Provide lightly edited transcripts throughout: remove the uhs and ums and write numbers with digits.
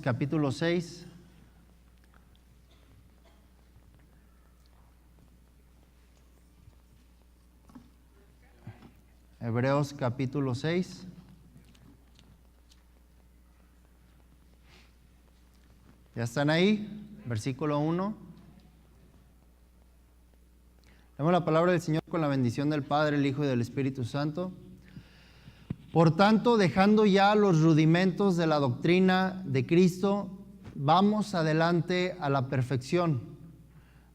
capítulo 6. Hebreos capítulo 6. ¿Ya están ahí? Versículo 1. Leemos la palabra del Señor con la bendición del Padre, el Hijo y del Espíritu Santo. Por tanto, dejando ya los rudimentos de la doctrina de Cristo, vamos adelante a la perfección,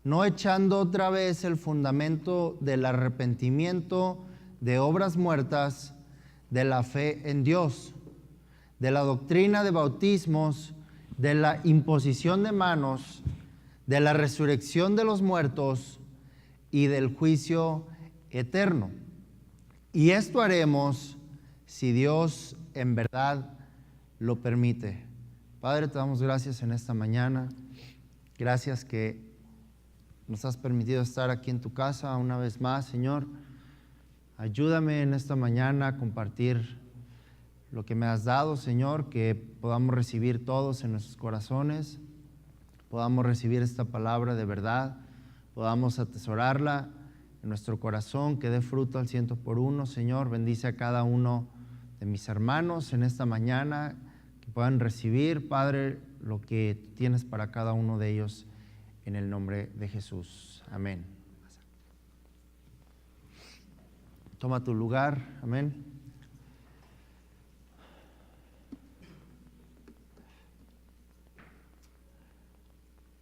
no echando otra vez el fundamento del arrepentimiento de obras muertas, de la fe en Dios, de la doctrina de bautismos, de la imposición de manos, de la resurrección de los muertos y del juicio eterno. Y esto haremos si Dios en verdad lo permite. Padre, te damos gracias en esta mañana. Gracias que nos has permitido estar aquí en tu casa una vez más, Señor. Ayúdame en esta mañana a compartir lo que me has dado, Señor, que podamos recibir todos en nuestros corazones, podamos recibir esta palabra de verdad, podamos atesorarla en nuestro corazón, que dé fruto al 100 por 1, Señor. Bendice a cada uno de mis hermanos en esta mañana, que puedan recibir, Padre, lo que tú tienes para cada uno de ellos, en el nombre de Jesús. Amén. Toma tu lugar. Amén.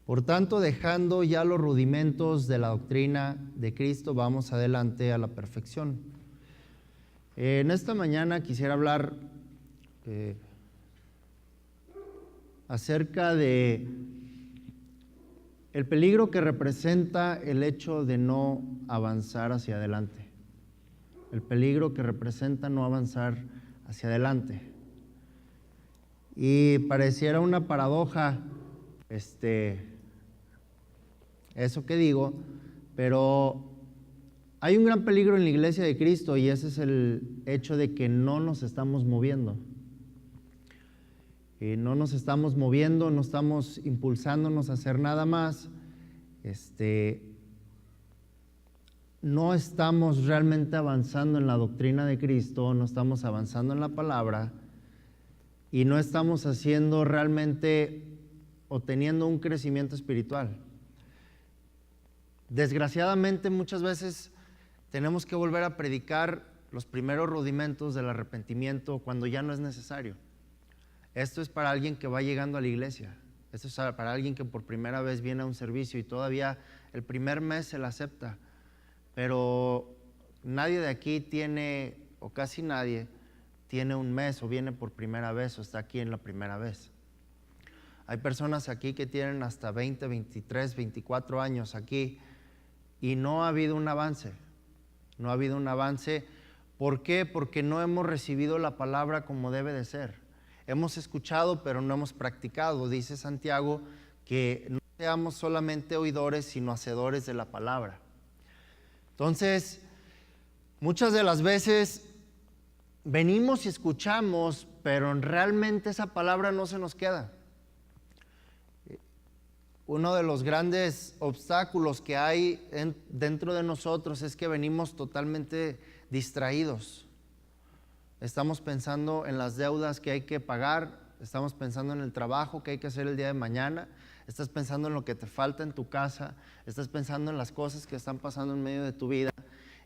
Por tanto, dejando ya los rudimentos de la doctrina de Cristo, vamos adelante a la perfección. En esta mañana quisiera hablar acerca de el peligro que representa el hecho de no avanzar hacia adelante. El peligro que representa no avanzar hacia adelante. Y pareciera una paradoja, eso que digo, pero hay un gran peligro en la iglesia de Cristo, y ese es el hecho de que no nos estamos moviendo. No nos estamos moviendo, no estamos impulsándonos a hacer nada más. No estamos realmente avanzando en la doctrina de Cristo, no estamos avanzando en la palabra, y no estamos haciendo realmente o teniendo un crecimiento espiritual. Desgraciadamente, muchas veces tenemos que volver a predicar los primeros rudimentos del arrepentimiento cuando ya no es necesario. Esto es para alguien que va llegando a la iglesia. Esto es para alguien que por primera vez viene a un servicio y todavía el primer mes se le acepta. Pero nadie de aquí tiene, o casi nadie, tiene un mes o viene por primera vez o está aquí en la primera vez. Hay personas aquí que tienen hasta 20, 23, 24 años aquí y no ha habido un avance. No ha habido un avance. ¿Por qué? Porque no hemos recibido la palabra como debe de ser. Hemos escuchado, pero no hemos practicado. Dice Santiago que no seamos solamente oidores, sino hacedores de la palabra. Entonces, muchas de las veces venimos y escuchamos, pero realmente esa palabra no se nos queda. Uno de los grandes obstáculos que hay dentro de nosotros es que venimos totalmente distraídos. Estamos pensando en las deudas que hay que pagar, estamos pensando en el trabajo que hay que hacer el día de mañana, estás pensando en lo que te falta en tu casa, estás pensando en las cosas que están pasando en medio de tu vida.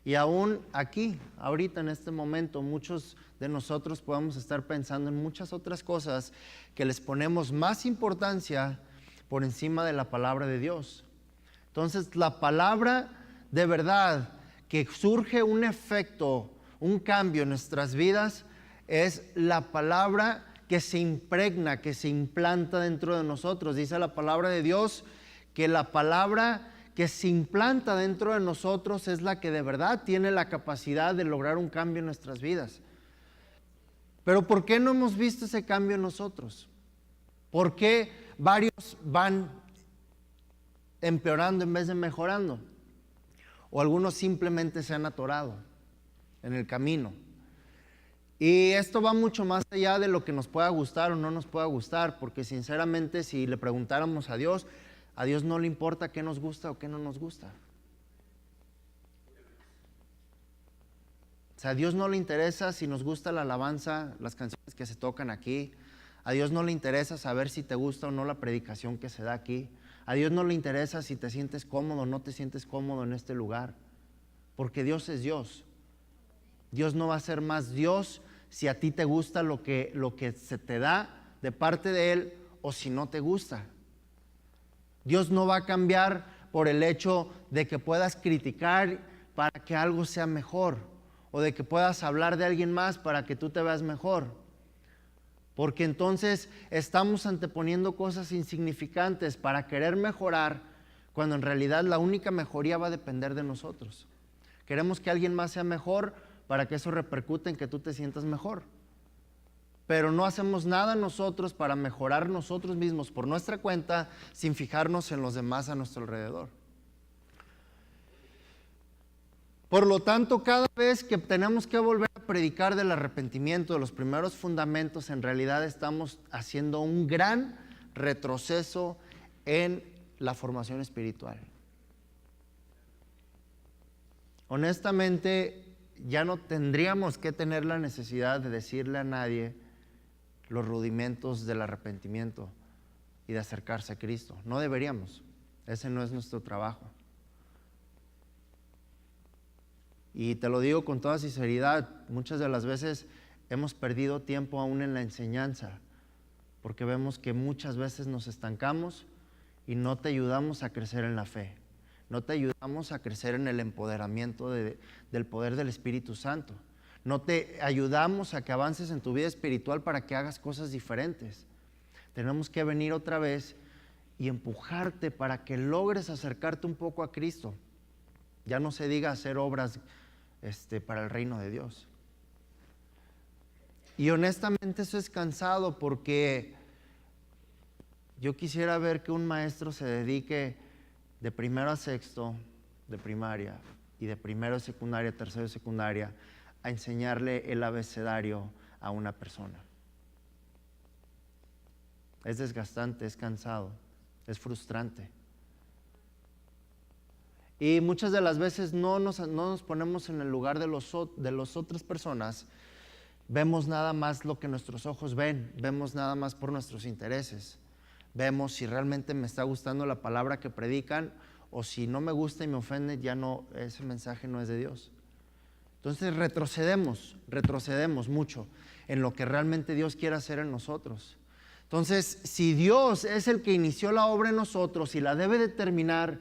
Y aún aquí, ahorita en este momento, muchos de nosotros podemos estar pensando en muchas otras cosas que les ponemos más importancia por encima de la palabra de Dios. Entonces, la palabra de verdad que surge un efecto, un cambio en nuestras vidas, es la palabra que se impregna, que se implanta dentro de nosotros. Dice la palabra de Dios que la palabra que se implanta dentro de nosotros es la que de verdad tiene la capacidad de lograr un cambio en nuestras vidas. Pero ¿por qué no hemos visto ese cambio en nosotros? ¿Por qué varios van empeorando en vez de mejorando? O algunos simplemente se han atorado en el camino. Y esto va mucho más allá de lo que nos pueda gustar o no nos pueda gustar, porque sinceramente si le preguntáramos a Dios no le importa qué nos gusta o qué no nos gusta. O sea, a Dios no le interesa si nos gusta la alabanza, las canciones que se tocan aquí. A Dios no le interesa saber si te gusta o no la predicación que se da aquí. A Dios no le interesa si te sientes cómodo o no te sientes cómodo en este lugar, porque Dios es Dios. Dios no va a ser más Dios si a ti te gusta lo que se te da de parte de Él o si no te gusta. Dios no va a cambiar por el hecho de que puedas criticar para que algo sea mejor, o de que puedas hablar de alguien más para que tú te veas mejor. Porque entonces estamos anteponiendo cosas insignificantes para querer mejorar, cuando en realidad la única mejoría va a depender de nosotros. Queremos que alguien más sea mejor para que eso repercute en que tú te sientas mejor. Pero no hacemos nada nosotros para mejorar nosotros mismos por nuestra cuenta, sin fijarnos en los demás a nuestro alrededor. Por lo tanto, cada vez que tenemos que volver a predicar del arrepentimiento, de los primeros fundamentos, en realidad estamos haciendo un gran retroceso en la formación espiritual. Honestamente, ya no tendríamos que tener la necesidad de decirle a nadie los rudimentos del arrepentimiento y de acercarse a Cristo. No deberíamos. Ese no es nuestro trabajo. Y te lo digo con toda sinceridad, muchas de las veces hemos perdido tiempo aún en la enseñanza, porque vemos que muchas veces nos estancamos y no te ayudamos a crecer en la fe. No te ayudamos a crecer en el empoderamiento del poder del Espíritu Santo. No te ayudamos a que avances en tu vida espiritual para que hagas cosas diferentes. Tenemos que venir otra vez y empujarte para que logres acercarte un poco a Cristo. Ya no se diga hacer obras para el reino de Dios. Y honestamente eso es cansado, porque yo quisiera ver que un maestro se dedique de primero a sexto de primaria y de primero de secundaria, tercero de secundaria, a enseñarle el abecedario a una persona. Es desgastante, es cansado, es frustrante. Y muchas de las veces no nos ponemos en el lugar de las otras personas. Vemos nada más lo que nuestros ojos ven, vemos nada más por nuestros intereses. Vemos si realmente me está gustando la palabra que predican, o si no me gusta y me ofende, ya no, ese mensaje no es de Dios. Entonces retrocedemos mucho en lo que realmente Dios quiere hacer en nosotros. Entonces, si Dios es el que inició la obra en nosotros y la debe de terminar,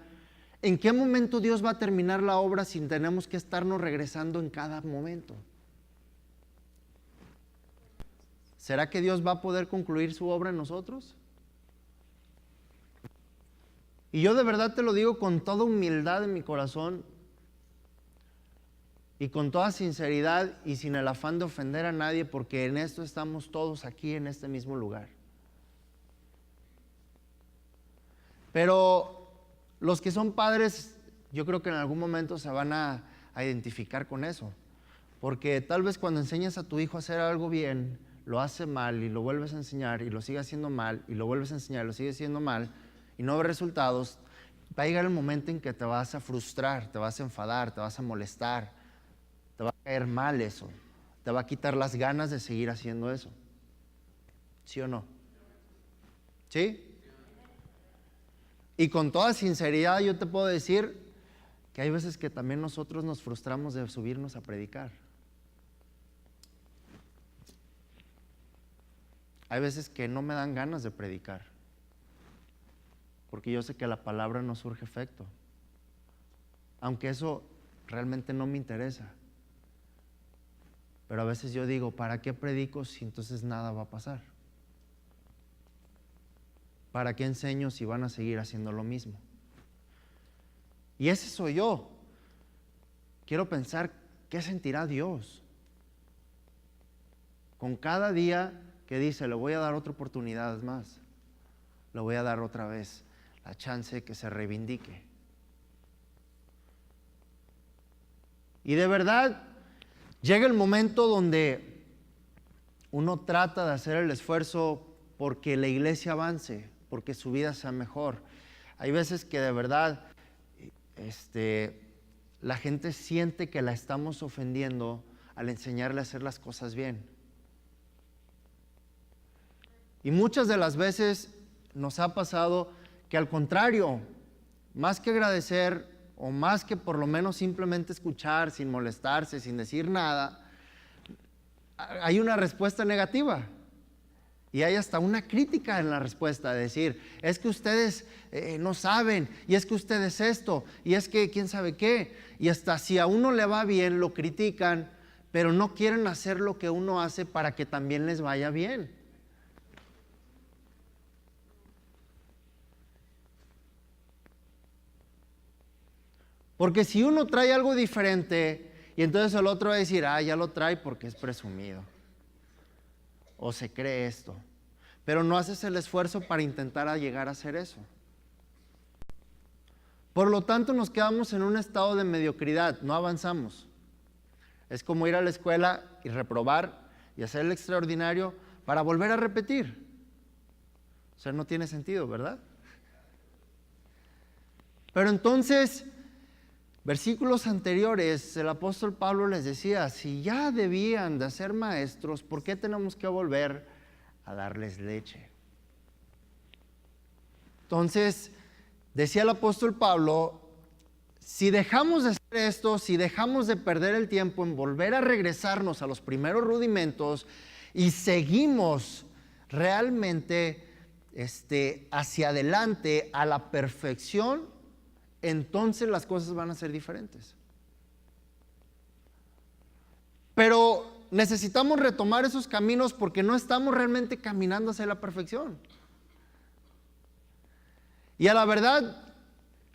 ¿en qué momento Dios va a terminar la obra si tenemos que estarnos regresando en cada momento? ¿Será que Dios va a poder concluir su obra en nosotros? Y yo de verdad te lo digo con toda humildad en mi corazón y con toda sinceridad y sin el afán de ofender a nadie, porque en esto estamos todos aquí en este mismo lugar. Pero los que son padres, yo creo que en algún momento se van a identificar con eso, porque tal vez cuando enseñas a tu hijo a hacer algo bien, lo hace mal y lo vuelves a enseñar y lo sigue haciendo mal y lo vuelves a enseñar y lo sigue haciendo mal y no ves resultados, va a llegar el momento en que te vas a frustrar, te vas a enfadar, te vas a molestar, te va a caer mal eso, te va a quitar las ganas de seguir haciendo eso. ¿Sí o no? ¿Sí? Y con toda sinceridad yo te puedo decir que hay veces que también nosotros nos frustramos de subirnos a predicar. Hay veces que no me dan ganas de predicar, porque yo sé que la palabra no surge efecto, aunque eso realmente no me interesa. Pero a veces yo digo, ¿para qué predico si entonces nada va a pasar? ¿Para qué enseño si van a seguir haciendo lo mismo? Y ese soy yo. Quiero pensar, ¿qué sentirá Dios con cada día que dice, le voy a dar otra oportunidad más? Le voy a dar otra vez la chance que se reivindique. Y de verdad, llega el momento donde uno trata de hacer el esfuerzo porque la iglesia avance, porque su vida sea mejor. Hay veces que de verdad la gente siente que la estamos ofendiendo al enseñarle a hacer las cosas bien. Y muchas de las veces nos ha pasado que al contrario, más que agradecer o más que por lo menos simplemente escuchar sin molestarse, sin decir nada, hay una respuesta negativa. Y hay hasta una crítica en la respuesta, de decir, es que ustedes no saben, y es que ustedes esto, y es que quién sabe qué. Y hasta si a uno le va bien, lo critican, pero no quieren hacer lo que uno hace para que también les vaya bien. Porque si uno trae algo diferente, y entonces el otro va a decir, ya lo trae porque es presumido, o se cree esto, pero no haces el esfuerzo para intentar llegar a hacer eso. Por lo tanto, nos quedamos en un estado de mediocridad, no avanzamos. Es como ir a la escuela y reprobar y hacer el extraordinario para volver a repetir. O sea, no tiene sentido, ¿verdad? Pero entonces, versículos anteriores, el apóstol Pablo les decía, si ya debían de ser maestros, ¿por qué tenemos que volver a darles leche? Entonces, decía el apóstol Pablo, si dejamos de hacer esto, si dejamos de perder el tiempo en volver a regresarnos a los primeros rudimentos y seguimos realmente hacia adelante a la perfección, entonces las cosas van a ser diferentes. Pero necesitamos retomar esos caminos porque no estamos realmente caminando hacia la perfección. Y a la verdad,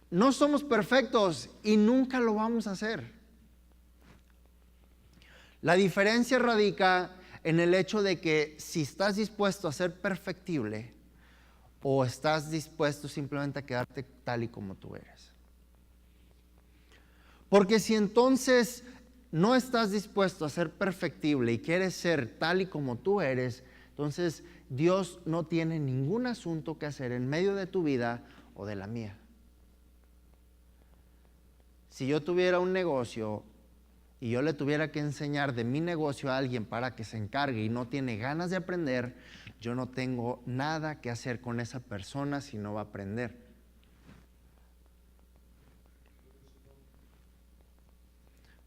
no somos perfectos y nunca lo vamos a hacer. La diferencia radica en el hecho de que si estás dispuesto a ser perfectible o estás dispuesto simplemente a quedarte tal y como tú eres. Porque si entonces no estás dispuesto a ser perfectible y quieres ser tal y como tú eres, entonces Dios no tiene ningún asunto que hacer en medio de tu vida o de la mía. Si yo tuviera un negocio y yo le tuviera que enseñar de mi negocio a alguien para que se encargue y no tiene ganas de aprender, yo no tengo nada que hacer con esa persona si no va a aprender.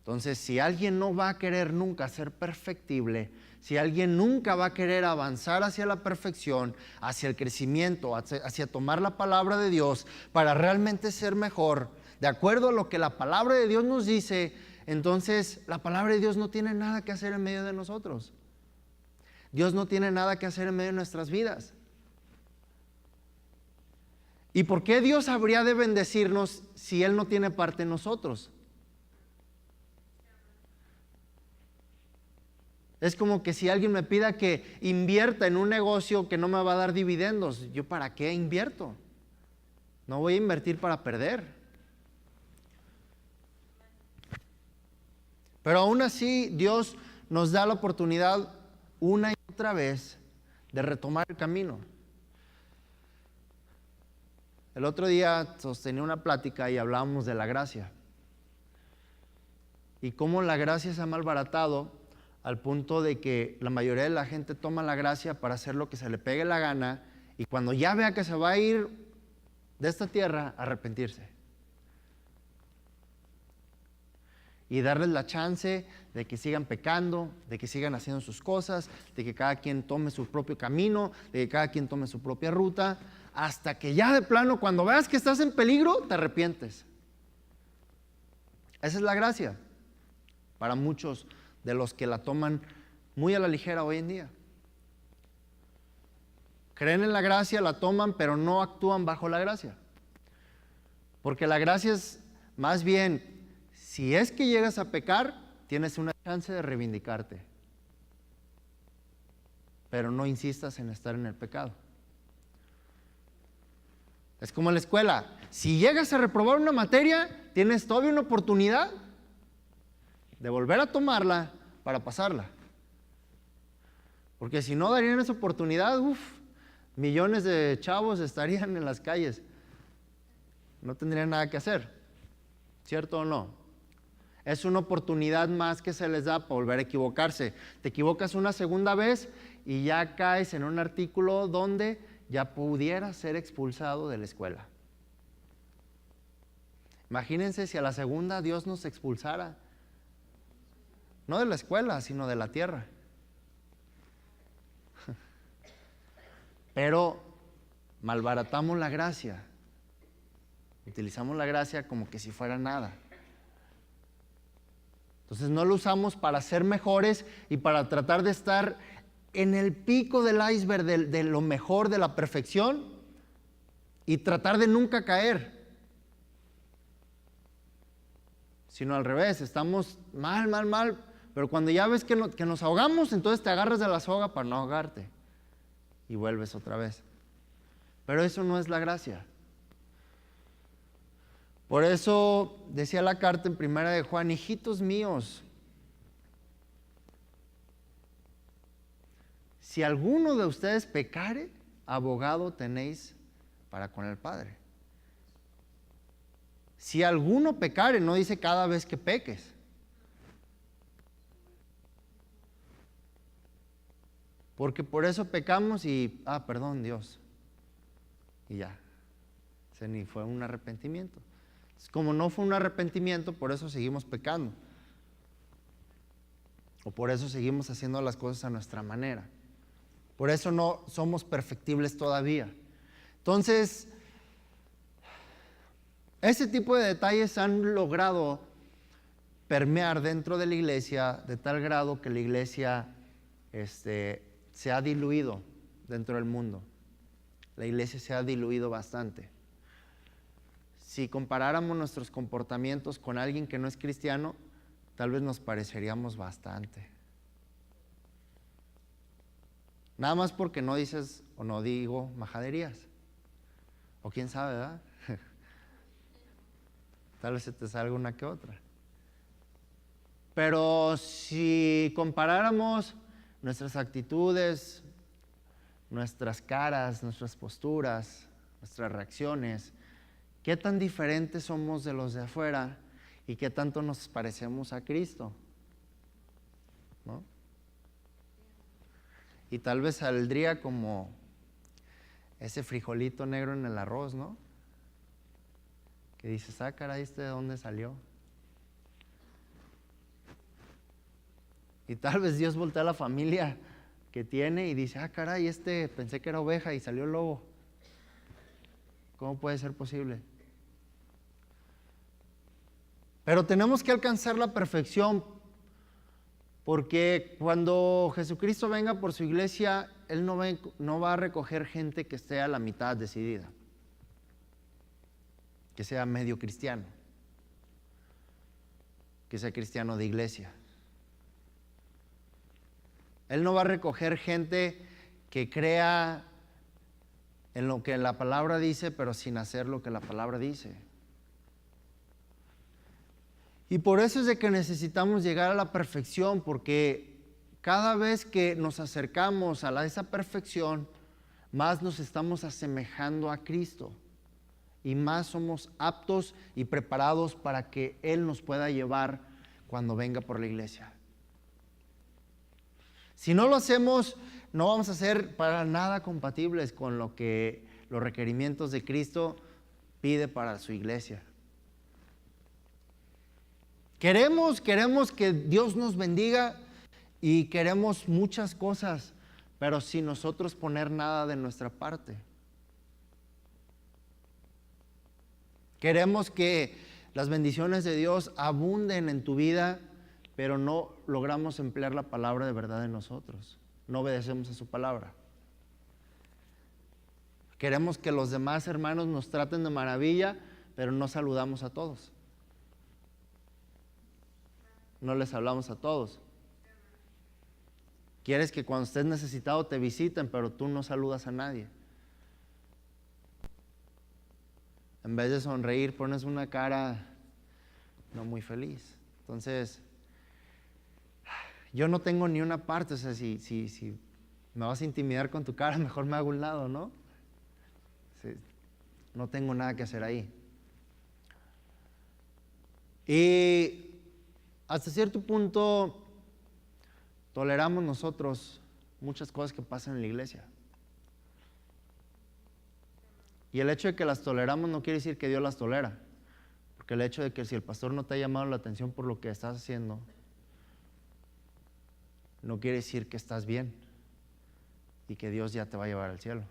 Entonces, si alguien no va a querer nunca ser perfectible, si alguien nunca va a querer avanzar hacia la perfección, hacia el crecimiento, hacia tomar la palabra de Dios para realmente ser mejor, de acuerdo a lo que la palabra de Dios nos dice, entonces la palabra de Dios no tiene nada que hacer en medio de nosotros. Dios no tiene nada que hacer en medio de nuestras vidas. ¿Y por qué Dios habría de bendecirnos si Él no tiene parte en nosotros? Es como que si alguien me pida que invierta en un negocio que no me va a dar dividendos, ¿yo para qué invierto? No voy a invertir para perder. Pero aún así, Dios nos da la oportunidad una y otra vez de retomar el camino. El otro día sostenía una plática y hablábamos de la gracia. Y cómo la gracia se ha malbaratado al punto de que la mayoría de la gente toma la gracia para hacer lo que se le pegue la gana y cuando ya vea que se va a ir de esta tierra, arrepentirse. Y darles la chance de que sigan pecando, de que sigan haciendo sus cosas, de que cada quien tome su propio camino, de que cada quien tome su propia ruta, hasta que ya de plano, cuando veas que estás en peligro, te arrepientes. Esa es la gracia para muchos de los que la toman muy a la ligera hoy en día. Creen en la gracia, la toman, pero no actúan bajo la gracia. Porque la gracia es más bien, si es que llegas a pecar, tienes una chance de reivindicarte. Pero no insistas en estar en el pecado. Es como en la escuela. Si llegas a reprobar una materia, tienes todavía una oportunidad de volver a tomarla para pasarla. Porque si no darían esa oportunidad, millones de chavos estarían en las calles. No tendrían nada que hacer. ¿Cierto o no? Es una oportunidad más que se les da para volver a equivocarse. Te equivocas una segunda vez y ya caes en un artículo donde ya pudieras ser expulsado de la escuela. Imagínense si a la segunda Dios nos expulsara. No de la escuela, sino de la tierra. Pero malbaratamos la gracia. Utilizamos la gracia como que si fuera nada. Entonces no lo usamos para ser mejores y para tratar de estar en el pico del iceberg de lo mejor, de la perfección, y tratar de nunca caer. Sino al revés, estamos mal, pero cuando ya ves que nos ahogamos, entonces te agarras de la soga para no ahogarte y vuelves otra vez. Pero eso no es la gracia. Por eso decía la carta en primera de Juan: hijitos míos, si alguno de ustedes pecare, abogado tenéis para con el Padre. Si alguno pecare, no dice cada vez que peques. Porque por eso pecamos y, perdón Dios. Y ya, ese ni fue un arrepentimiento. Como no fue un arrepentimiento, por eso seguimos pecando. O por eso seguimos haciendo las cosas a nuestra manera. Por eso no somos perfectibles todavía. Entonces, ese tipo de detalles han logrado permear dentro de la iglesia de tal grado que la iglesia se ha diluido dentro del mundo. La iglesia se ha diluido bastante. Si comparáramos nuestros comportamientos con alguien que no es cristiano, tal vez nos pareceríamos bastante. Nada más porque no dices o no digo majaderías. O quién sabe, ¿verdad? Tal vez se te salga una que otra. Pero si comparáramos nuestras actitudes, nuestras caras, nuestras posturas, nuestras reacciones, ¿qué tan diferentes somos de los de afuera y qué tanto nos parecemos a Cristo? ¿No? Y tal vez saldría como ese frijolito negro en el arroz, ¿no? Que dices, caray, ¿este de dónde salió? Y tal vez Dios voltea a la familia que tiene y dice, caray, pensé que era oveja y salió lobo. ¿Cómo puede ser posible? Pero tenemos que alcanzar la perfección, porque cuando Jesucristo venga por su iglesia, Él no va a recoger gente que esté a la mitad decidida, que sea medio cristiano, que sea cristiano de iglesia. Él no va a recoger gente que crea en lo que la palabra dice, pero sin hacer lo que la palabra dice. Y por eso es de que necesitamos llegar a la perfección, porque cada vez que nos acercamos a esa perfección, más nos estamos asemejando a Cristo y más somos aptos y preparados para que Él nos pueda llevar cuando venga por la iglesia. Si no lo hacemos, no vamos a ser para nada compatibles con lo que los requerimientos de Cristo pide para su iglesia. Queremos que Dios nos bendiga y queremos muchas cosas, pero sin nosotros poner nada de nuestra parte. Queremos que las bendiciones de Dios abunden en tu vida, pero no logramos emplear la palabra de verdad en nosotros. No obedecemos a su palabra. Queremos que los demás hermanos nos traten de maravilla, pero no saludamos a todos. No les hablamos a todos. Quieres que cuando estés necesitado te visiten, pero tú no saludas a nadie. En vez de sonreír, pones una cara no muy feliz. Entonces, yo no tengo ni una parte. O sea, si Me vas a intimidar con tu cara, mejor me hago a un lado, ¿no? Sí, no tengo nada que hacer ahí. Y hasta cierto punto toleramos nosotros muchas cosas que pasan en la iglesia. Y el hecho de que las toleramos no quiere decir que Dios las tolera. Porque el hecho de que si el pastor no te ha llamado la atención por lo que estás haciendo, no quiere decir que estás bien y que Dios ya te va a llevar al cielo.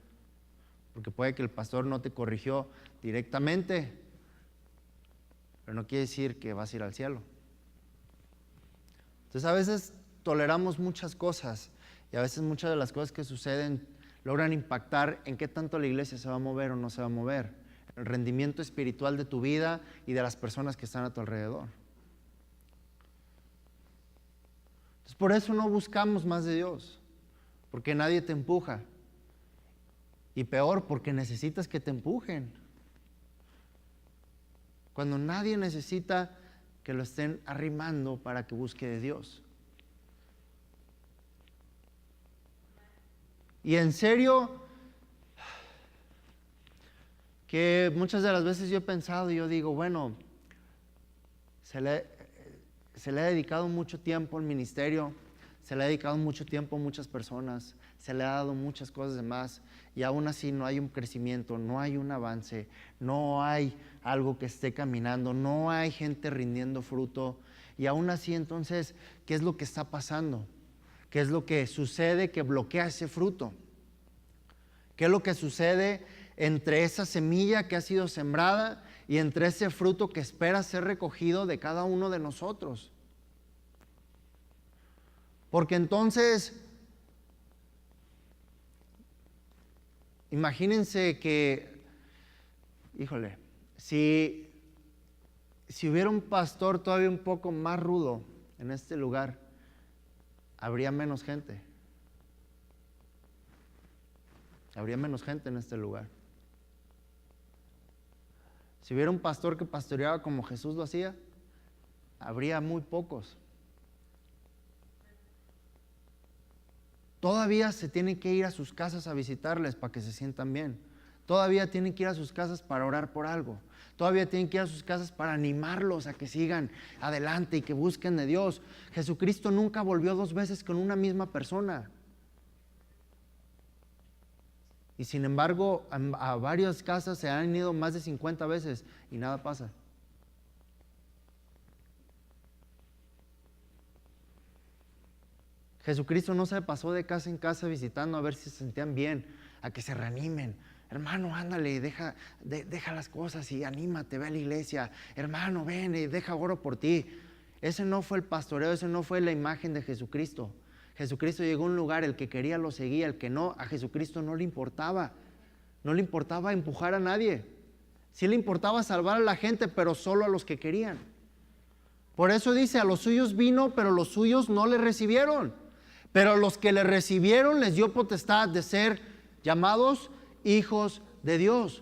Porque puede que el pastor no te corrigió directamente, pero no quiere decir que vas a ir al cielo. Entonces a veces toleramos muchas cosas y a veces muchas de las cosas que suceden logran impactar en qué tanto la iglesia se va a mover o no se va a mover, el rendimiento espiritual de tu vida y de las personas que están a tu alrededor. Entonces por eso no buscamos más de Dios, porque nadie te empuja. Y peor, porque necesitas que te empujen. Cuando nadie necesita que lo estén arrimando para que busque de Dios. Y en serio, que muchas de las veces yo he pensado y yo digo, bueno, se le ha dedicado mucho tiempo al ministerio, se le ha dedicado mucho tiempo a muchas personas, se le ha dado muchas cosas de más y aún así no hay un crecimiento, no hay un avance, no hay algo que esté caminando, no hay gente rindiendo fruto y aún así entonces, ¿qué es lo que está pasando? ¿Qué es lo que sucede que bloquea ese fruto? ¿Qué es lo que sucede entre esa semilla que ha sido sembrada y entre ese fruto que espera ser recogido de cada uno de nosotros? Porque entonces, imagínense que, híjole, si hubiera un pastor todavía un poco más rudo en este lugar, habría menos gente. Habría menos gente en este lugar. Si hubiera un pastor que pastoreaba como Jesús lo hacía, habría muy pocos. Todavía se tienen que ir a sus casas a visitarles para que se sientan bien. Todavía tienen que ir a sus casas para orar por algo. Todavía tienen que ir a sus casas para animarlos a que sigan adelante y que busquen de Dios. Jesucristo nunca volvió 2 veces con una misma persona. Y sin embargo, a varias casas se han ido más de 50 veces y nada pasa. Jesucristo no se pasó de casa en casa visitando a ver si se sentían bien, a que se reanimen. Hermano, ándale, deja las cosas y anímate, ve a la iglesia. Hermano, ven y deja oro por ti. Ese no fue el pastoreo, ese no fue la imagen de Jesucristo. Jesucristo llegó a un lugar, el que quería lo seguía, el que no, a Jesucristo no le importaba. No le importaba empujar a nadie. Sí le importaba salvar a la gente, pero solo a los que querían. Por eso dice, a los suyos vino, pero los suyos no le recibieron. Pero a los que le recibieron les dio potestad de ser llamados hijos de Dios.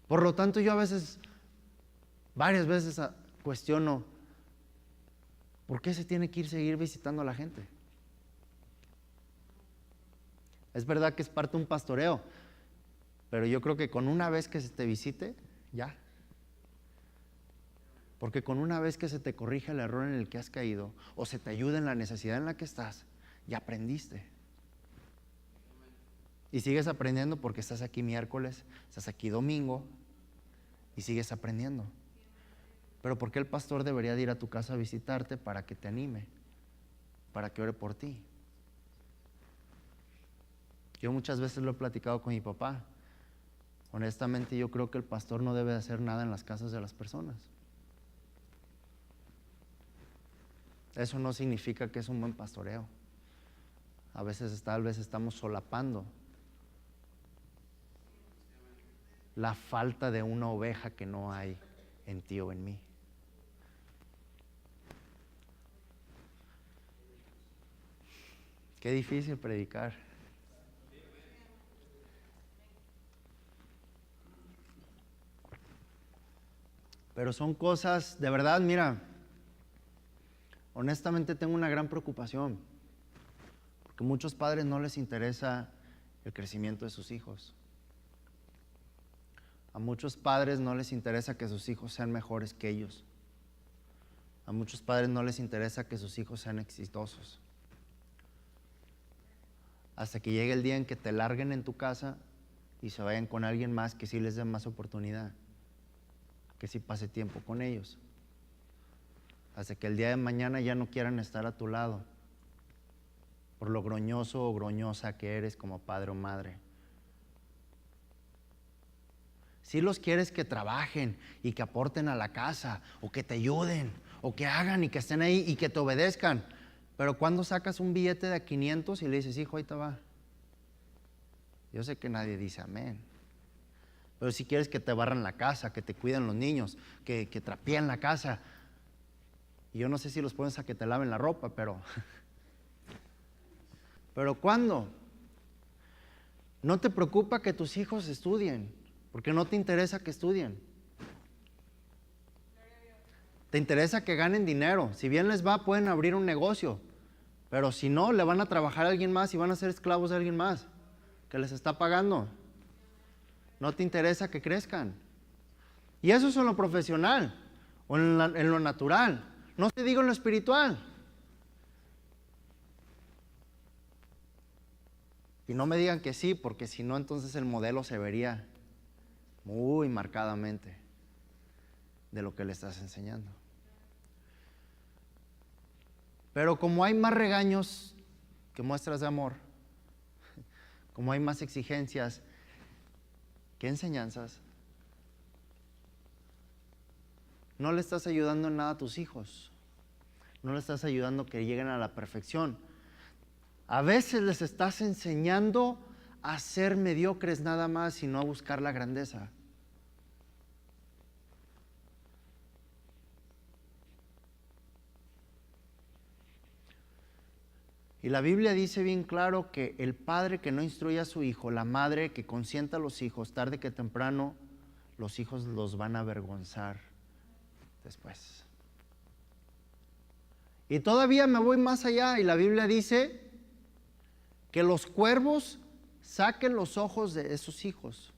Por lo tanto, yo a veces, varias veces cuestiono, ¿por qué se tiene que ir seguir visitando a la gente? Es verdad que es parte de un pastoreo, pero yo creo que con una vez que se te visite, ya. Porque con una vez que se te corrige el error en el que has caído o se te ayuda en la necesidad en la que estás, ya aprendiste. Y sigues aprendiendo porque estás aquí miércoles, estás aquí domingo y sigues aprendiendo. Pero ¿por qué el pastor debería de ir a tu casa a visitarte para que te anime? Para que ore por ti. Yo muchas veces lo he platicado con mi papá. Honestamente, yo creo que el pastor no debe de hacer nada en las casas de las personas. Eso no significa que es un buen pastoreo. A veces tal vez estamos solapando la falta de una oveja que no hay en ti o en mí. Qué difícil predicar. Pero son cosas, de verdad, mira, honestamente tengo una gran preocupación. Porque a muchos padres no les interesa el crecimiento de sus hijos. A muchos padres no les interesa que sus hijos sean mejores que ellos. A muchos padres no les interesa que sus hijos sean exitosos. Hasta que llegue el día en que te larguen en tu casa y se vayan con alguien más que sí les dé más oportunidad, que sí pase tiempo con ellos. Hasta que el día de mañana ya no quieran estar a tu lado por lo groñoso o groñosa que eres como padre o madre. Si los quieres que trabajen y que aporten a la casa, o que te ayuden, o que hagan y que estén ahí y que te obedezcan. Pero cuando sacas un billete de 500 y le dices, hijo, ahí te va. Yo sé que nadie dice amén. Pero si quieres que te barran la casa, que te cuiden los niños, que trapeen la casa. Y yo no sé si los pones a que te laven la ropa, pero ¿cuándo? No te preocupa que tus hijos estudien, porque no te interesa que estudien. Te interesa que ganen dinero. Si bien les va, pueden abrir un negocio. Pero si no, le van a trabajar a alguien más y van a ser esclavos de alguien más que les está pagando. No te interesa que crezcan. Y eso es en lo profesional o en lo natural. No te digo en lo espiritual. Y no me digan que sí, porque si no, entonces el modelo se vería muy marcadamente de lo que le estás enseñando. Pero como hay más regaños que muestras de amor, como hay más exigencias que enseñanzas, no le estás ayudando en nada a tus hijos. No le estás ayudando a que lleguen a la perfección. A veces les estás enseñando a ser mediocres nada más y no a buscar la grandeza. Y la Biblia dice bien claro que el padre que no instruye a su hijo, la madre que consienta a los hijos, tarde que temprano, los hijos los van a avergonzar después. Y todavía me voy más allá y la Biblia dice que los cuervos saquen los ojos de esos hijos.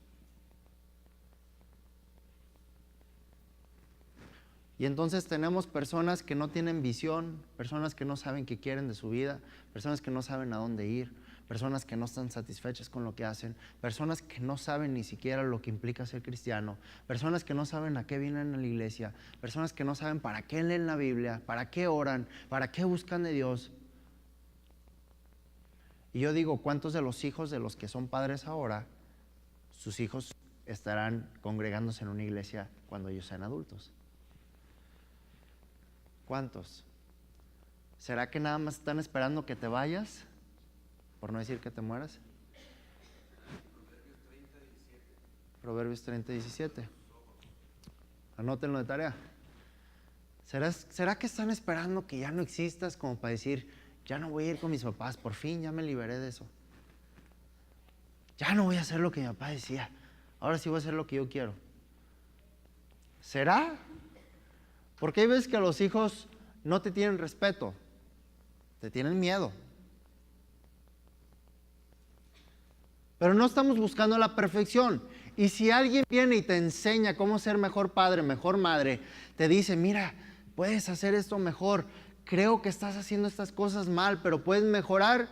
Y entonces tenemos personas que no tienen visión, personas que no saben qué quieren de su vida, personas que no saben a dónde ir, personas que no están satisfechas con lo que hacen, personas que no saben ni siquiera lo que implica ser cristiano, personas que no saben a qué vienen a la iglesia, personas que no saben para qué leen la Biblia, para qué oran, para qué buscan de Dios. Y yo digo, ¿cuántos de los hijos de los que son padres ahora, sus hijos estarán congregándose en una iglesia cuando ellos sean adultos? ¿Cuántos? ¿Será que nada más están esperando que te vayas? Por no decir que te mueras. Proverbios 30, 17. Anótenlo de tarea. ¿Será que están esperando que ya no existas como para decir, ya no voy a ir con mis papás, por fin ya me liberé de eso? Ya no voy a hacer lo que mi papá decía, ahora sí voy a hacer lo que yo quiero. ¿Será? Porque hay veces que los hijos no te tienen respeto, te tienen miedo. Pero no estamos buscando la perfección. Y si alguien viene y te enseña cómo ser mejor padre, mejor madre, te dice, mira, puedes hacer esto mejor, creo que estás haciendo estas cosas mal, pero puedes mejorar,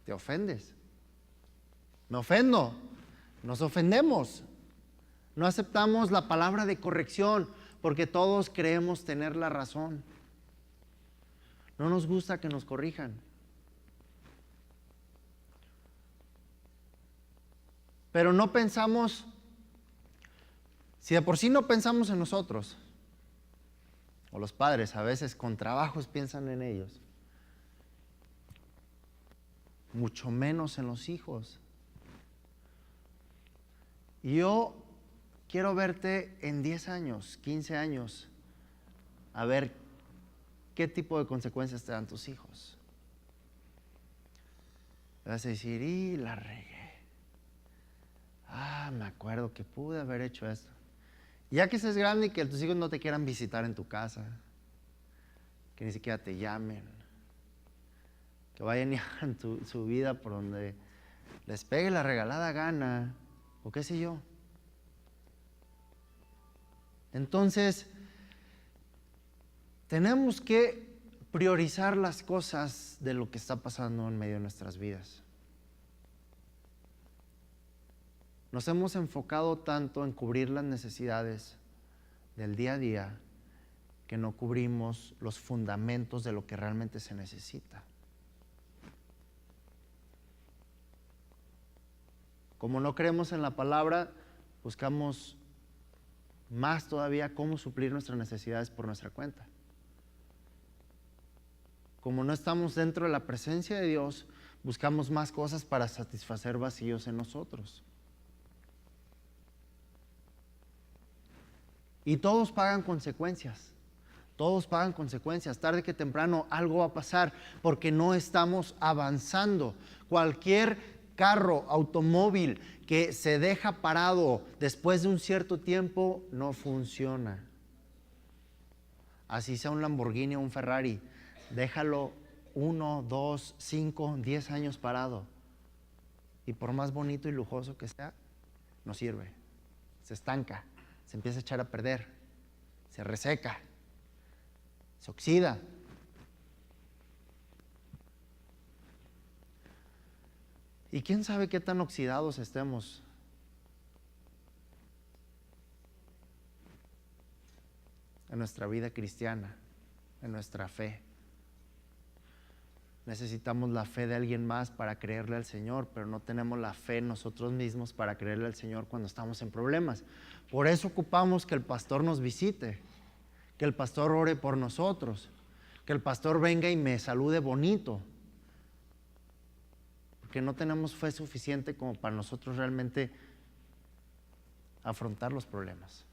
te ofendes. Me ofendo, nos ofendemos. No aceptamos la palabra de corrección porque todos creemos tener la razón. No nos gusta que nos corrijan. Pero no pensamos, si de por sí no pensamos en nosotros, o los padres a veces con trabajos piensan en ellos, mucho menos en los hijos. Y yo quiero verte en 10 años, 15 años, a ver qué tipo de consecuencias te dan tus hijos. Vas a decir, y la regué. Me acuerdo que pude haber hecho esto. Ya que seas grande y que tus hijos no te quieran visitar en tu casa, que ni siquiera te llamen, que vayan y hagan su vida por donde les pegue la regalada gana, o qué sé yo. Entonces, tenemos que priorizar las cosas de lo que está pasando en medio de nuestras vidas. Nos hemos enfocado tanto en cubrir las necesidades del día a día que no cubrimos los fundamentos de lo que realmente se necesita. Como no creemos en la palabra, buscamos más todavía cómo suplir nuestras necesidades por nuestra cuenta. Como no estamos dentro de la presencia de Dios, buscamos más cosas para satisfacer vacíos en nosotros. Y todos pagan consecuencias. Todos pagan consecuencias. Tarde que temprano algo va a pasar porque no estamos avanzando. Cualquier carro, automóvil que se deja parado después de un cierto tiempo no funciona. Así sea un Lamborghini o un Ferrari, déjalo 1, 2, 5, 10 años parado. Y por más bonito y lujoso que sea, no sirve. Se estanca, se empieza a echar a perder, se reseca, se oxida. Y quién sabe qué tan oxidados estemos. En nuestra vida cristiana, en nuestra fe. Necesitamos la fe de alguien más para creerle al Señor, pero no tenemos la fe nosotros mismos para creerle al Señor cuando estamos en problemas. Por eso ocupamos que el pastor nos visite, que el pastor ore por nosotros, que el pastor venga y me salude bonito. Porque no tenemos fe suficiente como para nosotros realmente afrontar los problemas.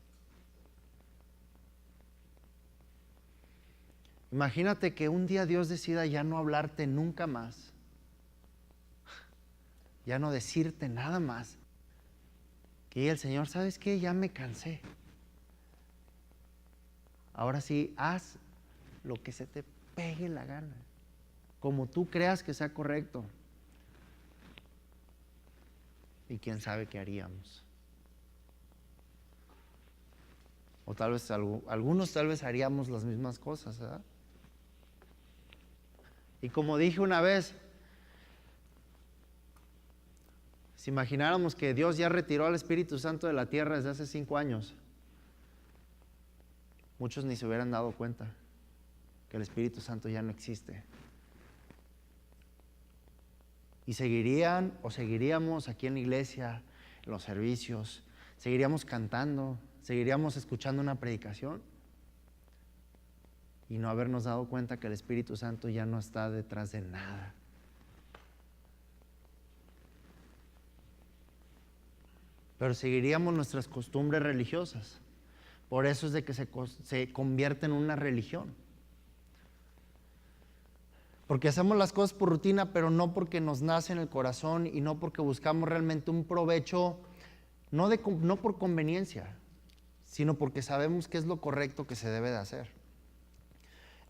Imagínate que un día Dios decida ya no hablarte nunca más, ya no decirte nada más, que el Señor, ¿sabes qué? Ya me cansé. Ahora sí, haz lo que se te pegue la gana, como tú creas que sea correcto. Y quién sabe qué haríamos. O tal vez algunos tal vez haríamos las mismas cosas, ¿verdad? Y como dije una vez, si imagináramos que Dios ya retiró al Espíritu Santo de la tierra desde hace 5 años, muchos ni se hubieran dado cuenta que el Espíritu Santo ya no existe. Y seguiríamos aquí en la iglesia, en los servicios, seguiríamos cantando, seguiríamos escuchando una predicación y no habernos dado cuenta que el Espíritu Santo ya no está detrás de nada. Pero seguiríamos nuestras costumbres religiosas. Por eso es de que se convierte en una religión. Porque hacemos las cosas por rutina, pero no porque nos nace en el corazón y no porque buscamos realmente un provecho, no por conveniencia, sino porque sabemos que es lo correcto que se debe de hacer.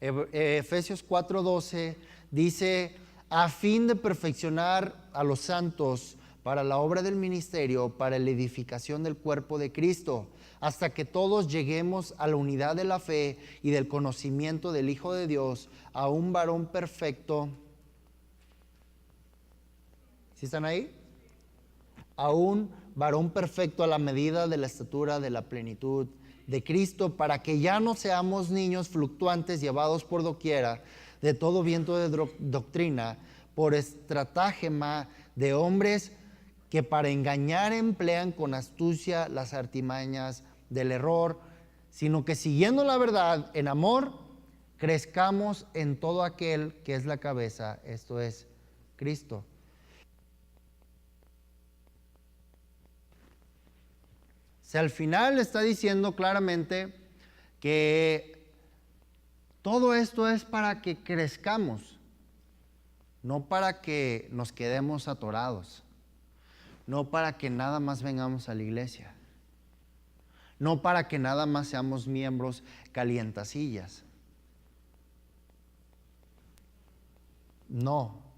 Efesios 4:12 dice, a fin de perfeccionar a los santos para la obra del ministerio, para la edificación del cuerpo de Cristo, hasta que todos lleguemos a la unidad de la fe y del conocimiento del Hijo de Dios, a un varón perfecto. ¿Sí están ahí? A un varón perfecto a la medida de la estatura de la plenitud de Cristo, para que ya no seamos niños fluctuantes llevados por doquiera de todo viento de doctrina, por estratagema de hombres que para engañar emplean con astucia las artimañas del error, sino que siguiendo la verdad en amor, crezcamos en todo aquel que es la cabeza, esto es Cristo. O sea, al final está diciendo claramente que todo esto es para que crezcamos, no para que nos quedemos atorados, no para que nada más vengamos a la iglesia, no para que nada más seamos miembros calientacillas. No.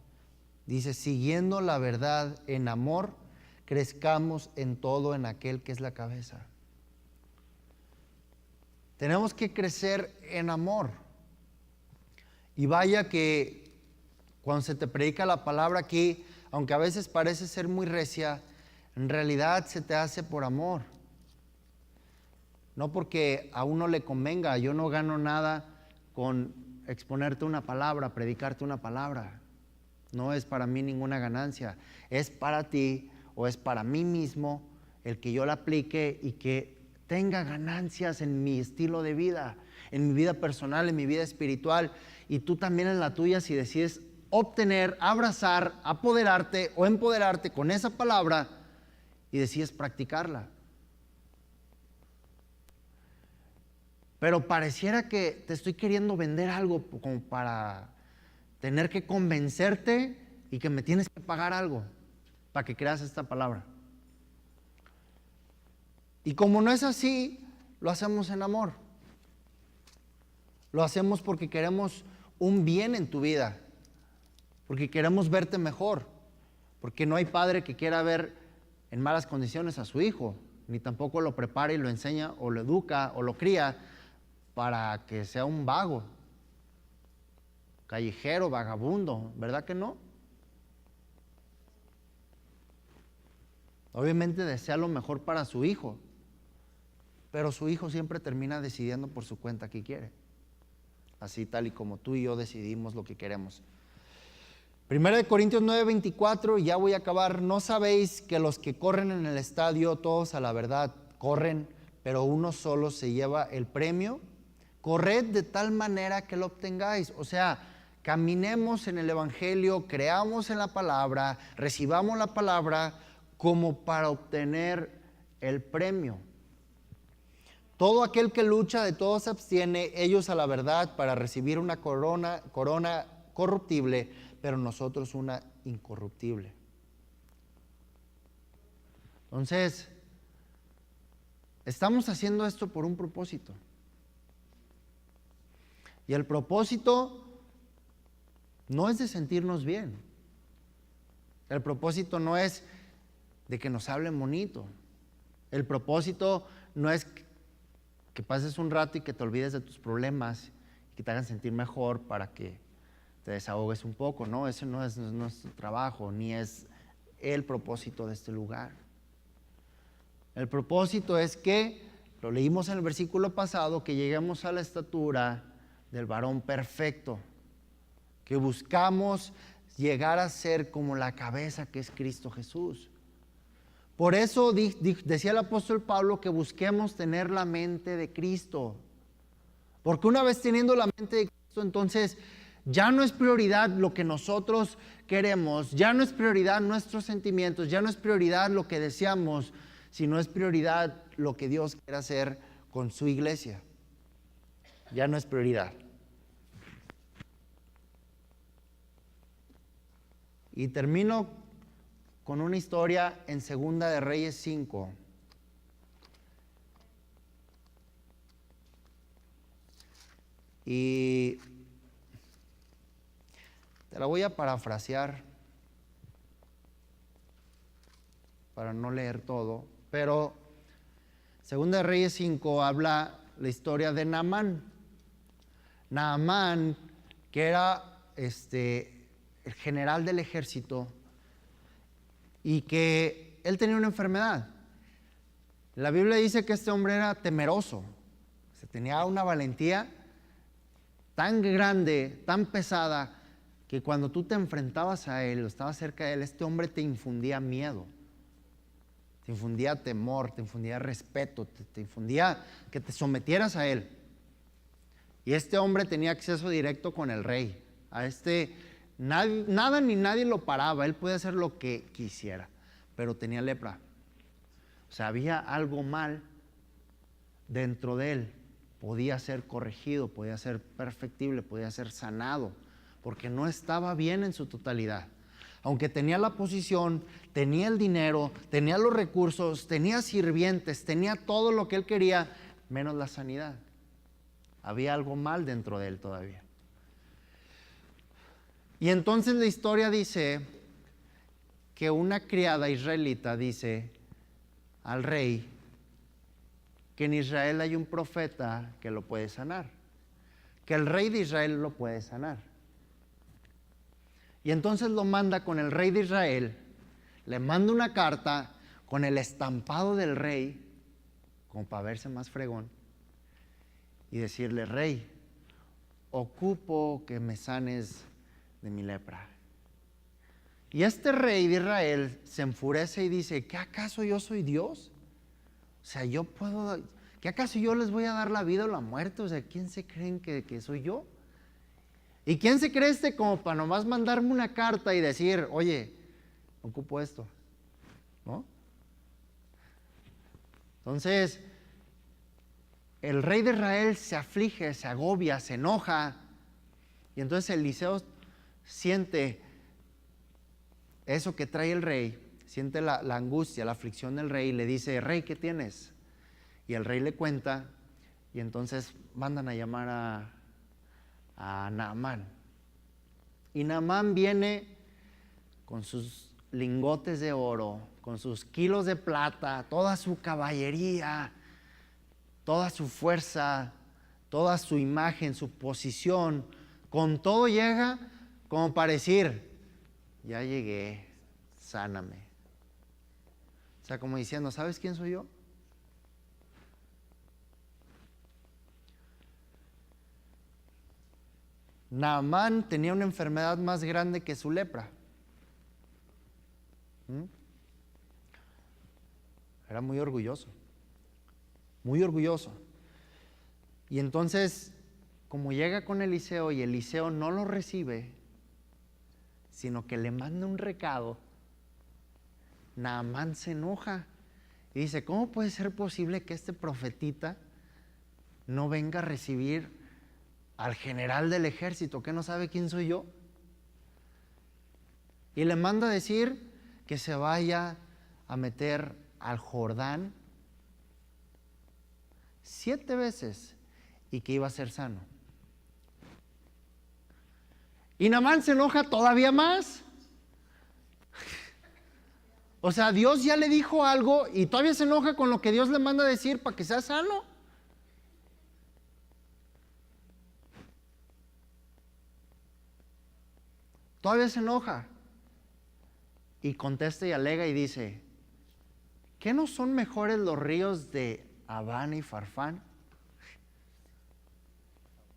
Dice, siguiendo la verdad en amor, crezcamos en todo en aquel que es la cabeza. Tenemos que crecer en amor. Y vaya que cuando se te predica la palabra aquí, aunque a veces parece ser muy recia, en realidad se te hace por amor. No porque a uno le convenga. Yo no gano nada con exponerte una palabra, predicarte una palabra. No es para mí ninguna ganancia. Es para ti o es para mí mismo el que yo la aplique y que tenga ganancias en mi estilo de vida, en mi vida personal, en mi vida espiritual, y tú también en la tuya, si decides obtener, abrazar, apoderarte o empoderarte con esa palabra y decides practicarla. Pero pareciera que te estoy queriendo vender algo como para tener que convencerte y que me tienes que pagar algo para que creas esta palabra. Y como no es así, lo hacemos en amor. Lo hacemos porque queremos un bien en tu vida, porque queremos verte mejor, porque no hay padre que quiera ver en malas condiciones a su hijo, ni tampoco lo prepara y lo enseña o lo educa o lo cría para que sea un vago, callejero, vagabundo, ¿verdad que no? Obviamente desea lo mejor para su hijo, pero su hijo siempre termina decidiendo por su cuenta qué quiere. Así tal y como tú y yo decidimos lo que queremos. 1 Corintios 9:24, y ya voy a acabar. ¿No sabéis que los que corren en el estadio, todos a la verdad corren, pero uno solo se lleva el premio? Corred de tal manera que lo obtengáis. O sea, caminemos en el Evangelio, creamos en la palabra, recibamos la palabra como para obtener el premio. Todo aquel que lucha, de todo se abstiene, ellos a la verdad para recibir una corona corruptible, pero nosotros una incorruptible. Entonces, estamos haciendo esto por un propósito. Y el propósito no es de sentirnos bien. El propósito no es de que nos hablen bonito. El propósito no es que pases un rato y que te olvides de tus problemas y que te hagan sentir mejor para que te desahogues un poco. No, ese no es nuestro trabajo, ni es el propósito de este lugar. El propósito es que, lo leímos en el versículo pasado, que lleguemos a la estatura del varón perfecto, que buscamos llegar a ser como la cabeza que es Cristo Jesús. Por eso decía el apóstol Pablo que busquemos tener la mente de Cristo, porque una vez teniendo la mente de Cristo, entonces ya no es prioridad lo que nosotros queremos, ya no es prioridad nuestros sentimientos, ya no es prioridad lo que deseamos, sino es prioridad lo que Dios quiere hacer con su iglesia. Ya no es prioridad. Y termino con una historia en Segunda de Reyes 5. Y te la voy a parafrasear para no leer todo, pero Segunda de Reyes 5 habla la historia de Naamán. Naamán, que era el general del ejército, y que él tenía una enfermedad. La Biblia dice que este hombre era temeroso, tenía una valentía tan grande, tan pesada, que cuando tú te enfrentabas a él o estabas cerca de él, este hombre te infundía miedo, te infundía temor, te infundía respeto, te infundía que te sometieras a él. Y este hombre tenía acceso directo con el rey. A nada ni nadie lo paraba, él podía hacer lo que quisiera, pero tenía lepra. O sea, había algo mal dentro de él. Podía ser corregido, podía ser perfectible, podía ser sanado, porque no estaba bien en su totalidad. Aunque tenía la posición, tenía el dinero, tenía los recursos, tenía sirvientes, tenía todo lo que él quería, menos la sanidad. Había algo mal dentro de él todavía. Y entonces la historia dice que una criada israelita dice al rey que en Israel hay un profeta que lo puede sanar, que el rey de Israel lo puede sanar. Y entonces lo manda con el rey de Israel, le manda una carta con el estampado del rey, como para verse más fregón, y decirle: rey, ocupo que me sanes de mi lepra. Y este rey de Israel se enfurece y dice: ¿qué acaso yo soy Dios? O sea, yo puedo, ¿qué acaso yo les voy a dar la vida o la muerte? O sea, ¿quién se creen que soy yo? ¿Y quién se cree como para nomás mandarme una carta y decir: oye, ocupo esto? ¿No? Entonces, el rey de Israel se aflige, se agobia, se enoja. Y entonces Eliseo siente eso que trae el rey, siente la angustia, la aflicción del rey, y le dice: rey, ¿qué tienes? Y el rey le cuenta, y entonces mandan a llamar a Naamán. Y Naamán viene con sus lingotes de oro, con sus kilos de plata, toda su caballería, toda su fuerza, toda su imagen, su posición, con todo llega como para decir: ya llegué, sáname. O sea, como diciendo: ¿sabes quién soy yo? Naamán tenía una enfermedad más grande que su lepra. Era muy orgulloso, muy orgulloso. Y entonces, como llega con Eliseo y Eliseo no lo recibe, sino que le manda un recado, Naamán se enoja y dice: ¿cómo puede ser posible que este profetita no venga a recibir al general del ejército, que no sabe quién soy yo? Y le manda a decir que se vaya a meter al Jordán 7 veces y que iba a ser sano. Y Naamán se enoja todavía más. O sea, Dios ya le dijo algo y todavía se enoja con lo que Dios le manda a decir para que sea sano. Todavía se enoja. Y contesta y alega y dice: ¿qué no son mejores los ríos de Abana y Farfán?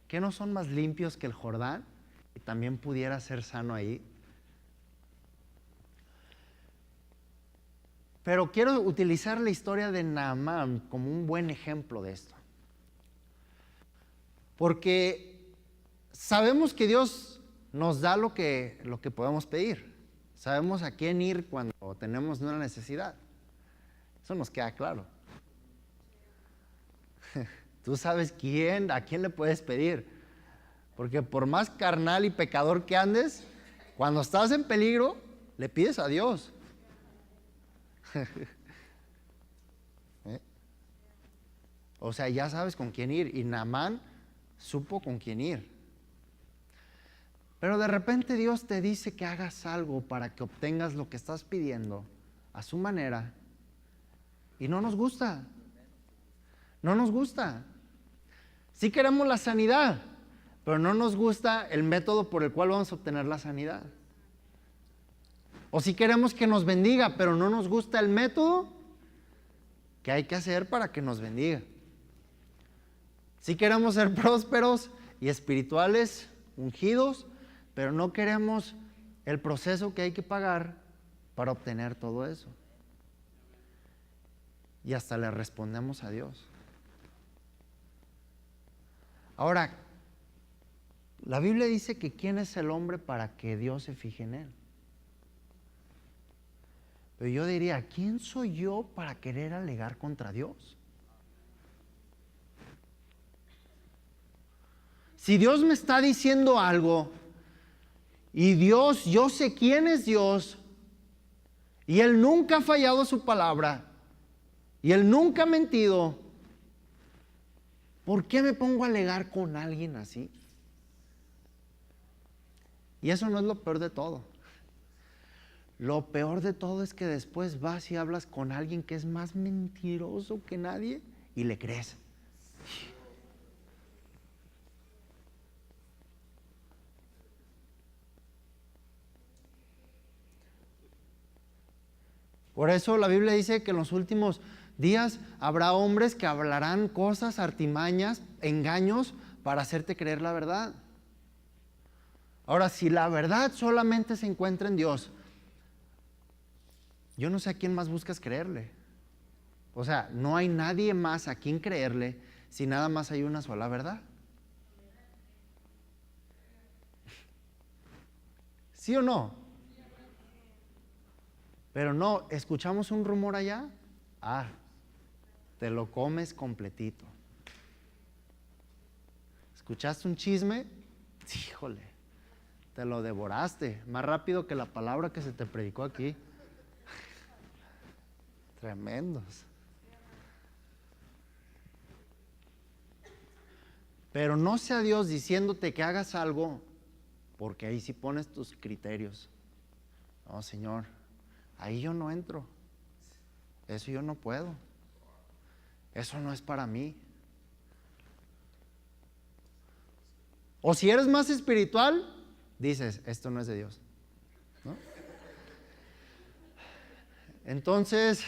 ¿Qué no son más limpios que el Jordán? Y también pudiera ser sano ahí. Pero quiero utilizar la historia de Naamán como un buen ejemplo de esto. Porque sabemos que Dios nos da lo que podemos pedir. Sabemos a quién ir cuando tenemos una necesidad. Eso nos queda claro. Tú sabes a quién le puedes pedir. Porque por más carnal y pecador que andes, cuando estás en peligro, le pides a Dios. O sea, ya sabes con quién ir. Y Naamán supo con quién ir. Pero de repente Dios te dice que hagas algo para que obtengas lo que estás pidiendo a su manera. Y no nos gusta. No nos gusta. Sí queremos la sanidad, pero no nos gusta el método por el cual vamos a obtener la sanidad. O sí queremos que nos bendiga, pero no nos gusta el método que hay que hacer para que nos bendiga. Sí queremos ser prósperos y espirituales, ungidos, pero no queremos el proceso que hay que pagar para obtener todo eso. Y hasta le respondemos a Dios. Ahora, la Biblia dice que ¿quién es el hombre para que Dios se fije en él? Pero yo diría: ¿quién soy yo para querer alegar contra Dios? Si Dios me está diciendo algo, y Dios, yo sé quién es Dios, y Él nunca ha fallado a su palabra, y Él nunca ha mentido, ¿por qué me pongo a alegar con alguien así? Y eso no es lo peor de todo. Lo peor de todo es que después vas y hablas con alguien que es más mentiroso que nadie y le crees. Por eso la Biblia dice que en los últimos días habrá hombres que hablarán cosas, artimañas, engaños para hacerte creer la verdad. Ahora, si la verdad solamente se encuentra en Dios, yo no sé a quién más buscas creerle. O sea, no hay nadie más a quien creerle si nada más hay una sola verdad. ¿Sí o no? Pero no, escuchamos un rumor allá, te lo comes completito. ¿Escuchaste un chisme? Híjole, te lo devoraste más rápido que la palabra que se te predicó aquí. Tremendos. Pero no sea Dios diciéndote que hagas algo, porque ahí sí pones tus criterios. No, Señor, ahí yo no entro. Eso yo no puedo. Eso no es para mí. O si eres más espiritual, dices, esto no es de Dios, ¿no? Entonces,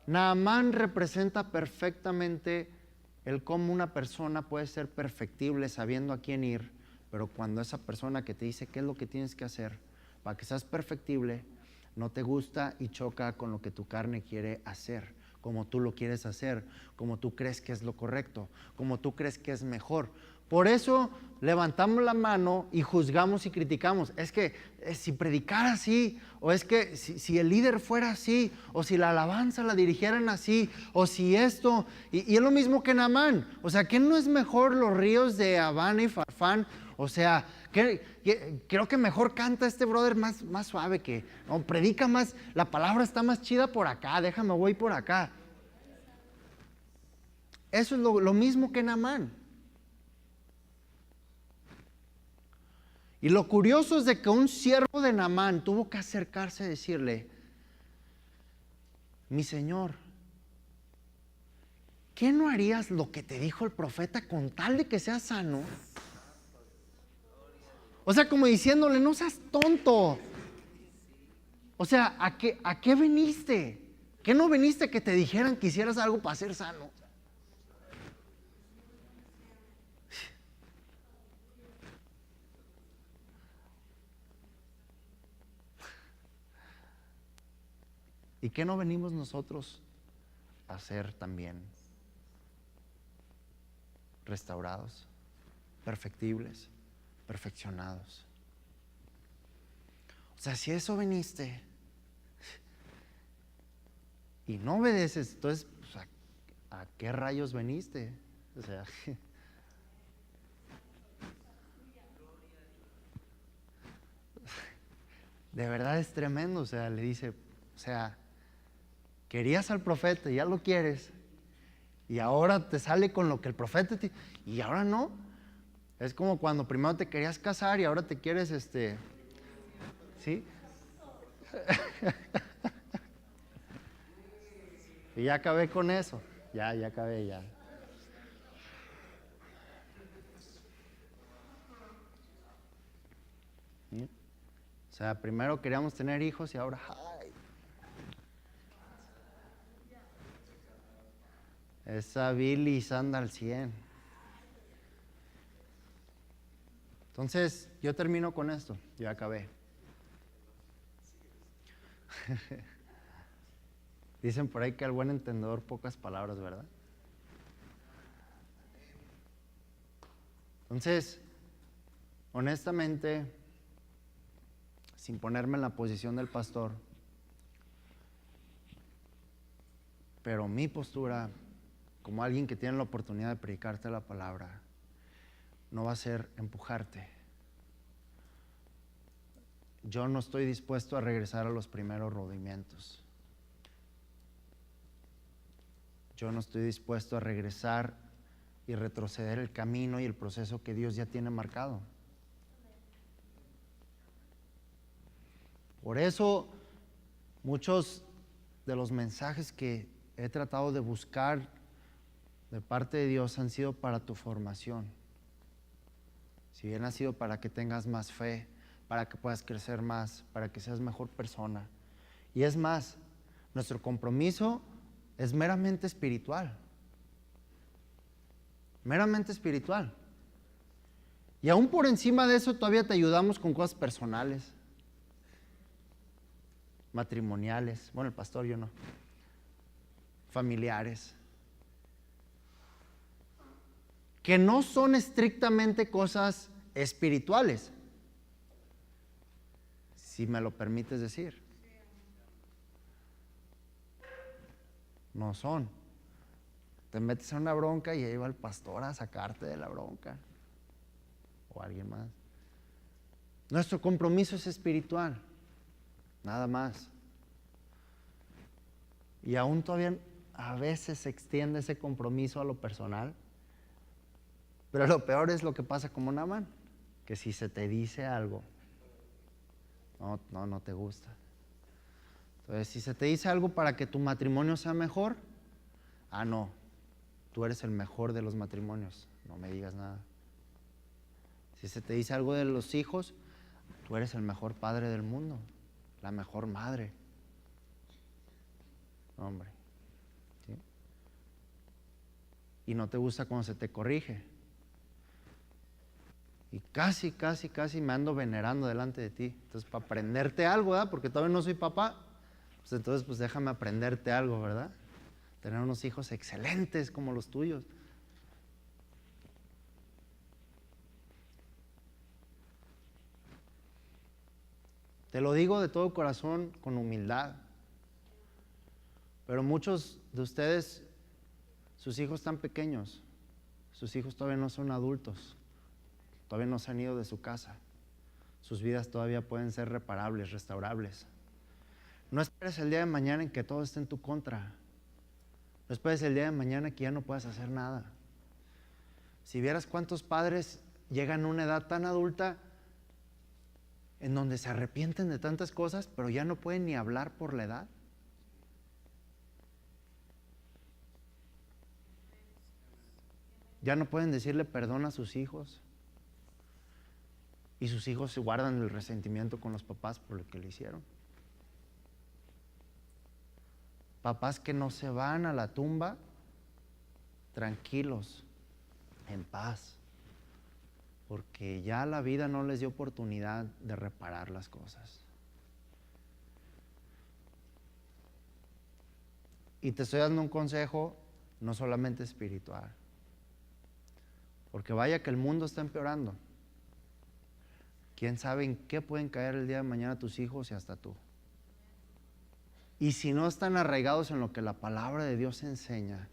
Naamán representa perfectamente el cómo una persona puede ser perfectible sabiendo a quién ir, pero cuando esa persona que te dice qué es lo que tienes que hacer para que seas perfectible, no te gusta y choca con lo que tu carne quiere hacer, como tú lo quieres hacer, como tú crees que es lo correcto, como tú crees que es mejor. Por eso levantamos la mano y juzgamos y criticamos. Es que si predicara así, o es que si el líder fuera así, o si la alabanza la dirigieran así, o si esto, y es lo mismo que Naamán. O sea, ¿qué no es mejor los ríos de Abana y Farfán? O sea, creo que mejor canta este brother más suave que, no, predica más, la palabra está más chida por acá, déjame voy por acá. Eso es lo mismo que Naamán. Y lo curioso es de que un siervo de Naamán tuvo que acercarse a decirle, mi señor, ¿qué no harías lo que te dijo el profeta con tal de que seas sano? O sea, como diciéndole, no seas tonto. O sea, ¿a qué viniste? ¿Qué no viniste a que te dijeran que hicieras algo para ser sano? ¿Y qué no venimos nosotros a hacer también? Restaurados, perfectibles, perfeccionados. O sea, si eso viniste y no obedeces, entonces, pues, ¿a qué rayos veniste? O sea, de verdad es tremendo. O sea, le dice, o sea, querías al profeta, ya lo quieres, y ahora te sale con lo que el profeta te... Y ahora no. Es como cuando primero te querías casar y ahora te quieres, ¿sí? Y ya acabé con eso. Ya acabé, ya. ¿Sí? O sea, primero queríamos tener hijos y ahora, ¡ay! Esa bilis anda al 100. Entonces, yo termino con esto. Ya acabé. Dicen por ahí que al buen entendedor pocas palabras, ¿verdad? Entonces, honestamente, sin ponerme en la posición del pastor, pero mi postura, como alguien que tiene la oportunidad de predicarte la palabra, no va a ser empujarte. Yo no estoy dispuesto a regresar a los primeros rudimentos. Yo no estoy dispuesto a regresar y retroceder el camino y el proceso que Dios ya tiene marcado. Por eso muchos de los mensajes que he tratado de buscar de parte de Dios han sido para tu formación. Si bien ha sido para que tengas más fe, para que puedas crecer más, para que seas mejor persona. Y es más, nuestro compromiso es meramente espiritual. Meramente espiritual. Y aún por encima de eso todavía te ayudamos con cosas personales, matrimoniales. Bueno, el pastor yo no. Familiares. Que no son estrictamente cosas espirituales, si me lo permites decir. No son. Te metes en una bronca y ahí va el pastor a sacarte de la bronca. O alguien más. Nuestro compromiso es espiritual, nada más. Y aún todavía a veces se extiende ese compromiso a lo personal. Pero lo peor es lo que pasa como Naamán, que si se te dice algo, no te gusta. Entonces, si se te dice algo para que tu matrimonio sea mejor, no, tú eres el mejor de los matrimonios, no me digas nada. Si se te dice algo de los hijos, tú eres el mejor padre del mundo, la mejor madre. Hombre, ¿sí? Y no te gusta cuando se te corrige. Y casi me ando venerando delante de ti. Entonces, para aprenderte algo, ¿verdad? Porque todavía no soy papá. Pues entonces, pues déjame aprenderte algo, ¿verdad? Tener unos hijos excelentes como los tuyos. Te lo digo de todo corazón, con humildad. Pero muchos de ustedes, sus hijos están pequeños. Sus hijos todavía no son adultos. Todavía no se han ido de su casa. Sus vidas todavía pueden ser reparables, restaurables. No esperes el día de mañana en que todo esté en tu contra. No esperes el día de mañana que ya no puedas hacer nada. Si vieras cuántos padres llegan a una edad tan adulta en donde se arrepienten de tantas cosas, pero ya no pueden ni hablar por la edad. Ya no pueden decirle perdón a sus hijos. Y sus hijos se guardan el resentimiento con los papás por lo que le hicieron. Papás que no se van a la tumba tranquilos, en paz, porque ya la vida no les dio oportunidad de reparar las cosas. Y te estoy dando un consejo no solamente espiritual, porque vaya que el mundo está empeorando. ¿Quién sabe en qué pueden caer el día de mañana tus hijos y hasta tú? Y si no están arraigados en lo que la palabra de Dios enseña,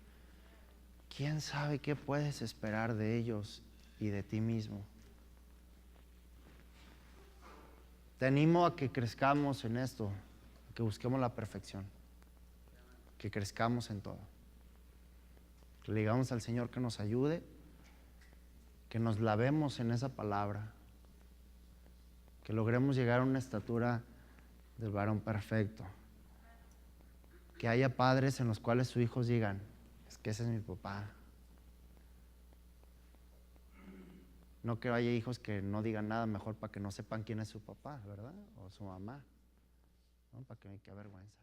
¿quién sabe qué puedes esperar de ellos y de ti mismo? Te animo a que crezcamos en esto, a que busquemos la perfección, que crezcamos en todo. Que le digamos al Señor que nos ayude, que nos lavemos en esa palabra, que logremos llegar a una estatura del varón perfecto. Que haya padres en los cuales sus hijos digan, es que ese es mi papá. No que haya hijos que no digan nada mejor para que no sepan quién es su papá, ¿verdad? O su mamá, ¿no? Para que no haya vergüenza.